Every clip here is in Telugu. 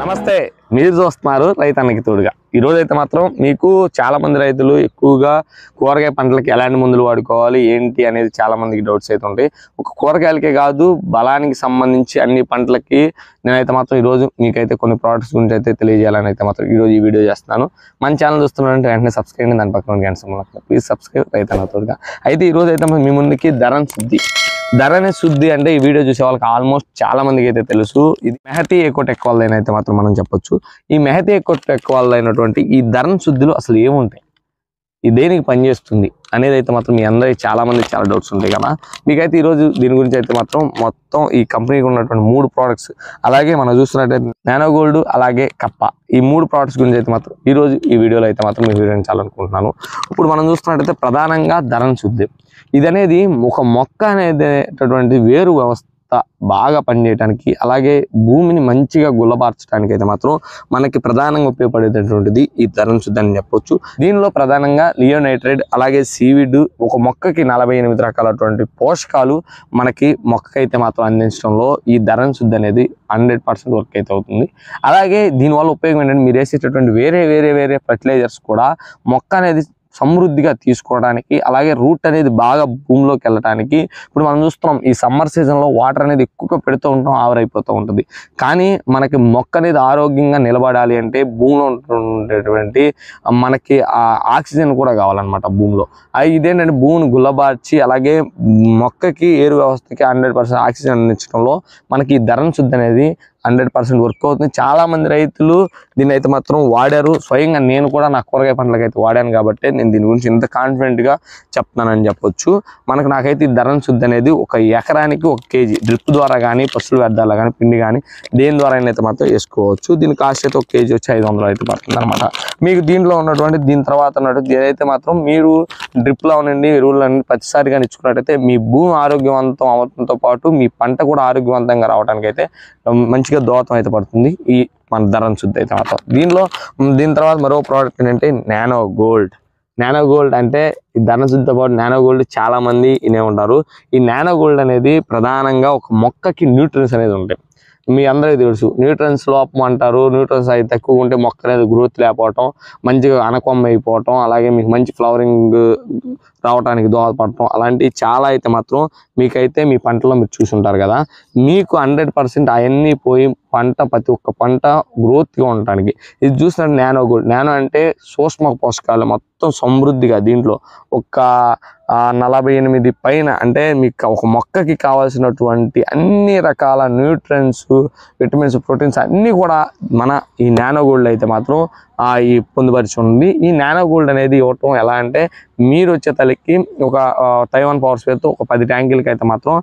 నమస్తే, మీరు చూస్తున్నారు రైతన్నకి తోడుగా. ఈరోజు అయితే మాత్రం మీకు చాలా మంది రైతులు ఎక్కువగా కూరగాయ పంటలకి ఎలాంటి మందులు వాడుకోవాలి ఏంటి అనేది చాలా మందికి డౌట్స్ అయితే ఉంటాయి. ఒక కూరగాయలకే కాదు, బలానికి సంబంధించి అన్ని పంటలకి నేనైతే మాత్రం ఈరోజు మీకైతే కొన్ని ప్రోడక్ట్స్ గురించి అయితే తెలియజేయాలని అయితే మాత్రం ఈరోజు ఈ వీడియో చేస్తున్నాను. మన ఛానల్ చూస్తున్నారంటే వెంటనే సబ్స్క్రైబ్ చేయండి, దాని పక్కన గంట సింబల్ ప్లీజ్ సబ్స్క్రైబ్ రైతన్న తోడుగా. అయితే ఈరోజు అయితే మీ ముందుకి ధరణి శుద్ధి అంటే ఈ వీడియో చూసే వాళ్ళకి ఆల్మోస్ట్ చాలా మందికి అయితే తెలుసు. ఇది మెహతీ ఎకోటెక్ వాళ్ళదైనా అయితే మాత్రం మనం చెప్పొచ్చు. ఈ మెహతీ ఎకోటెక్ వాళ్ళైనటువంటి ఈ ధరణి శుద్ధిలో అసలు ఏముంటాయి, ఇది దేనికి పనిచేస్తుంది అనేది అయితే మాత్రం మీ అందరికి చాలా మందికి చాలా డౌట్స్ ఉంటాయి కదా. మీకైతే ఈరోజు దీని గురించి అయితే మాత్రం మొత్తం ఈ కంపెనీకి ఉన్నటువంటి 3 ప్రోడక్ట్స్, అలాగే మనం చూస్తున్నట్టయితే నానో గోల్డ్, అలాగే కప్ప, ఈ 3 ప్రోడక్ట్స్ గురించి అయితే మాత్రం ఈరోజు ఈ వీడియోలో అయితే మాత్రం మీకు వివరించాలనుకుంటున్నాను. ఇప్పుడు మనం చూస్తున్నట్టయితే ప్రధానంగా ధరణి శుద్ధి ఇది అనేది ఒక మొక్క అనేటటువంటి వేరు వ్యవస్థ బాగా పనిచేయడానికి, అలాగే భూమిని మంచిగా గుల్లబార్చడానికి అయితే మాత్రం మనకి ప్రధానంగా ఉపయోగపడేటటువంటిది ఈ ధరణి శుద్ధి అని చెప్పొచ్చు. దీనిలో ప్రధానంగా లియోనైట్రేట్, అలాగే సీవిడ్, ఒక మొక్కకి 48 రకాలటువంటి పోషకాలు మనకి మొక్కకైతే మాత్రం అందించడంలో ఈ ధరణి శుద్ధి అనేది 100% వర్క్ అయితే అవుతుంది. అలాగే దీనివల్ల ఉపయోగం ఏంటంటే మీరు వేసేటటువంటి వేరే ఫర్టిలైజర్స్ కూడా మొక్క అనేది సమృద్ధిగా తీసుకోవడానికి, అలాగే రూట్ అనేది బాగా భూమిలోకి వెళ్ళడానికి. ఇప్పుడు మనం చూస్తున్నాం ఈ సమ్మర్ సీజన్లో వాటర్ అనేది ఎక్కువగా పెడుతూ ఉంటాం, ఆవిరైపోతూ ఉంటుంది. కానీ మనకి మొక్క అనేది ఆరోగ్యంగా నిలబడాలి అంటే భూమిలో ఉండేటువంటి మనకి ఆ ఆక్సిజన్ కూడా కావాలన్నమాట భూమిలో. ఇదేంటంటే భూమిని గుల్లబార్చి అలాగే మొక్కకి ఏరు వ్యవస్థకి 100% ఆక్సిజన్ అందించడంలో మనకి ఈ ధరణి శుద్ధి అనేది 100% వర్క్ అవుతుంది. చాలా మంది రైతులు దీన్ని అయితే మాత్రం వాడారు. స్వయంగా నేను కూడా నా కూరగాయ పంటలకు అయితే వాడాను కాబట్టి నేను దీని గురించి ఇంత కాన్ఫిడెంట్గా చెప్తున్నానని చెప్పొచ్చు. నాకైతే ఈ ధరణి శుద్ధి అనేది ఒక ఎకరానికి 1 kg డ్రిప్ ద్వారా కానీ, పశువుల వ్యర్థాలు కానీ, పిండి కానీ దేని ద్వారా అయితే మాత్రం వేసుకోవచ్చు. దీని కాస్ట్ అయితే 1 kg వచ్చి 500 అయితే పడుతుంది అనమాట. మీకు దీంట్లో ఉన్నటువంటి దీని తర్వాత ఉన్నటువంటి ఏదైతే మాత్రం మీరు డ్రిప్లో ఉండండి, ఎరువులు అన్ని ప్రతిసారి కానీ ఇచ్చుకున్నట్టయితే మీ భూమి ఆరోగ్యవంతం అవడంతో పాటు మీ పంట కూడా ఆరోగ్యవంతంగా రావడానికి అయితే మంచిగా దోహదం అయితే పడుతుంది ఈ మన ధరణి శుద్ధి అయితే మాత్రం. దీని తర్వాత మరో ప్రోడక్ట్ ఏంటంటే నానో గోల్డ్ అంటే ఈ ధరణి శుద్ధితో పాటు నానో గోల్డ్ చాలా మంది వినే ఉంటారు. ఈ నానో గోల్డ్ అనేది ప్రధానంగా ఒక మొక్కకి న్యూట్రియన్స్ అనేది ఉంటాయి. మీ అందరికీ తెలుసు న్యూట్రియన్స్ లోపం అంటారు. న్యూట్రియన్స్ అయితే తక్కువ ఉంటే మొక్క అనేది గ్రోత్ లేకపోవటం, మంచిగా అనకొమ్మ అయిపోవటం, అలాగే మీకు మంచి ఫ్లవరింగ్ రావడానికి దోహదపడటం, అలాంటివి చాలా అయితే మాత్రం మీకైతే మీ పంటలో మీరు చూసుంటారు కదా. మీకు 100% అవన్నీ పోయి ప్రతి ఒక్క పంట గ్రోత్గా ఉండటానికి ఇది చూసినట్టు నానో గోల్డ్. నానో అంటే సూక్ష్మ పోషకాలు మొత్తం సమృద్ధిగా దీంట్లో ఒక 48 పైన, అంటే మీకు ఒక మొక్కకి కావాల్సినటువంటి అన్ని రకాల న్యూట్రియన్స్, విటమిన్స్, ప్రోటీన్స్ అన్నీ కూడా మన ఈ నానో గోల్డ్ అయితే మాత్రం ఈ పొందుపరిచి ఉంది. ఈ నానో గోల్డ్ అనేది ఇవ్వటం ఎలా అంటే మీరు వచ్చే తలకి ఒక తైవాన్ పవర్ స్ప్రేతో ఒక 10 ట్యాంకులకి అయితే మాత్రం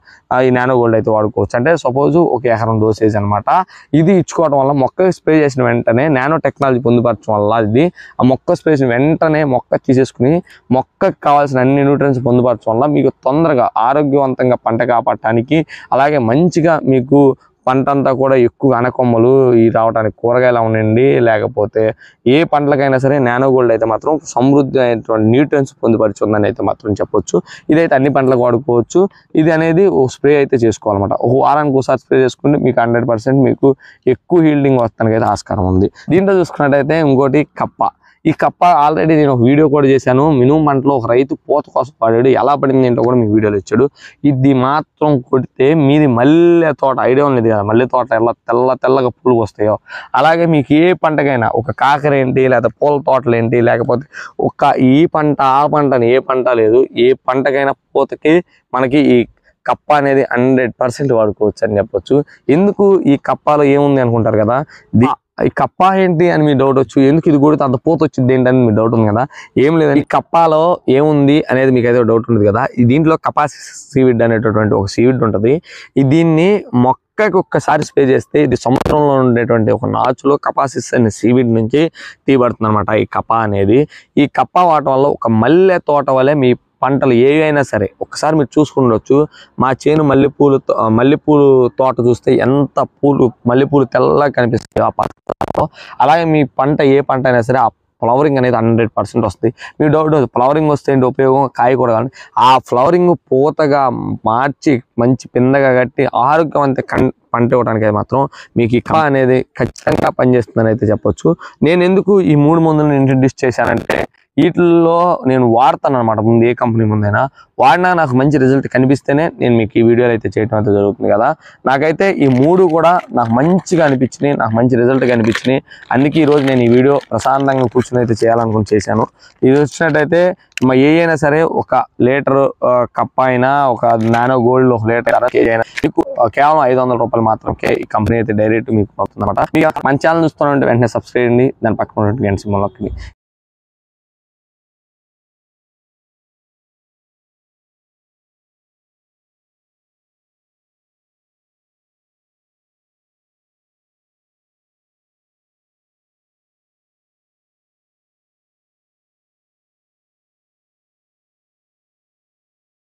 ఈ నానో గోల్డ్ అయితే వాడుకోవచ్చు. అంటే సపోజ్ 1 ఎకరం డోసేజ్ అనమాట. ఇది ఇచ్చుకోవడం వల్ల మొక్క స్ప్రే చేసిన వెంటనే నానో టెక్నాలజీ పొందుపరచడం వల్ల ఇది ఆ మొక్క స్ప్రే చేసిన వెంటనే మొక్క తీసేసుకుని మొక్కకు కావాల్సిన అన్ని న్యూట్రియన్స్ పొందుపరచడం వల్ల మీకు తొందరగా ఆరోగ్యవంతంగా పంట కాపాడటానికి, అలాగే మంచిగా మీకు పంట అంతా కూడా ఎక్కువ అనకొమ్మలు రావడానికి, కూరగాయలు అవనండి లేకపోతే ఏ పంటలకైనా సరే నానో గోల్డ్ అయితే మాత్రం సమృద్ధి అయినటువంటి న్యూట్రియన్స్ పొందుపరిచిందని అయితే మాత్రం చెప్పొచ్చు. ఇదైతే అన్ని పంటలకు వాడుకోవచ్చు. ఇది అనేది ఓ స్ప్రే అయితే చేసుకోవాలన్నమాట. ఒక వారానికి ఒకసారి స్ప్రే చేసుకుంటే మీకు 100% మీకు ఎక్కువ హీల్డింగ్ వస్తానికి అయితే ఆస్కారం ఉంది. దీంట్లో చూసుకున్నట్టయితే ఇంకోటి కప్ప. ఈ కప్ప ఆల్రెడీ నేను ఒక వీడియో కూడా చేశాను. మినుము పంటలో ఒక రైతు పూత కోసం పడాడు, ఎలా పడింది ఏంటో కూడా మీకు వీడియోలు ఇచ్చాడు. ఇది మాత్రం కొడితే మీది మల్లె తోట ఐడియా ఉండేది కదా, మల్లె తోట ఎలా తెల్లగా పూలు వస్తాయో అలాగే మీకు ఏ పంటకైనా ఒక కాకర ఏంటి, లేకపోతే పూల తోటలు ఏంటి, లేకపోతే ఈ పంట ఆ పంట అని ఏ పంట లేదు, ఏ పంటకైనా పూతకి మనకి ఈ కప్ప అనేది 100% వాడుకోవచ్చు అని చెప్పొచ్చు. ఎందుకు ఈ కప్పలో ఏముంది అనుకుంటారు కదా, ఈ కప్ప ఏంటి అని మీ డౌట్ వచ్చు. ఎందుకు ఇది కూడా అంత పూత వచ్చింది ఏంటని మీ డౌట్ ఉంది కదా. ఏం లేదండి, ఈ కప్పాలో ఏముంది అనేది మీకు అయితే డౌట్ ఉంది కదా. దీంట్లో కపాసిస్ సీవిడ్ అనేటటువంటి ఒక సీవిడ్ ఉంటుంది. దీన్ని మొక్కకి ఒక్కసారి స్ప్రే చేస్తే ఇది సముద్రంలో ఉండేటువంటి ఒక నాచులో కపాసిస్ అనే సీవిడ్ నుంచి తీయబడుతుంది అనమాట ఈ కప్ప అనేది. ఈ కప్ప వాడటం వల్ల ఒక మల్లె తోట వల్లే మీ పంటలు ఏవైనా సరే ఒకసారి మీరు చూసుకుండొచ్చు. మా చేను మల్లెపూలు తోట చూస్తే ఎంత మల్లెపూలు తెల్లగా కనిపిస్తాయి ఆ పంటలో. అలాగే మీ పంట ఏ పంట అయినా సరే ఆ ఫ్లవరింగ్ అనేది 100% వస్తుంది. మీ డౌట్ ఫ్లవరింగ్ వస్తే ఏంటి ఉపయోగం, కాయ కూడా కానీ ఆ ఫ్లవరింగ్ పూతగా మార్చి మంచి పిందగా కట్టి ఆరోగ్యవంత పంట ఇవ్వడానికి అయితే మాత్రం మీకు ఈ అనేది ఖచ్చితంగా పనిచేస్తుందని అయితే చెప్పొచ్చు. నేను ఎందుకు ఈ 3 మందులను ఇంట్రడ్యూస్ చేశానంటే వీటిల్లో నేను వాడతాను అనమాట. ముందు ఏ కంపెనీ ముందైనా వాడినా నాకు మంచి రిజల్ట్ కనిపిస్తేనే నేను మీకు ఈ వీడియోలు అయితే చేయడం అయితే జరుగుతుంది కదా. నాకైతే ఈ 3 కూడా నాకు మంచిగా అనిపించినాయి, నాకు మంచి రిజల్ట్ కనిపించినాయి. అందుకే ఈరోజు నేను ఈ వీడియో ప్రశాంతంగా కూర్చొని అయితే చేయాలనుకుని చేశాను. ఇది వచ్చినట్టయితే ఏ అయినా సరే 1 లీటర్ కప్ అయినా, ఒక నానో గోల్డ్ 1 లీటర్ కేజీ అయినా మీకు కేవలం 500 రూపాయలు మాత్రమే ఈ కంపెనీ అయితే డైరెక్ట్ మీకు అవుతుంది అనమాట. మీకు మన ఛానల్ చూస్తున్నట్టు వెంటనే సబ్స్క్రైబ్ చేయండి, దాని పక్కన గంట సింబల్ నొక్కండి.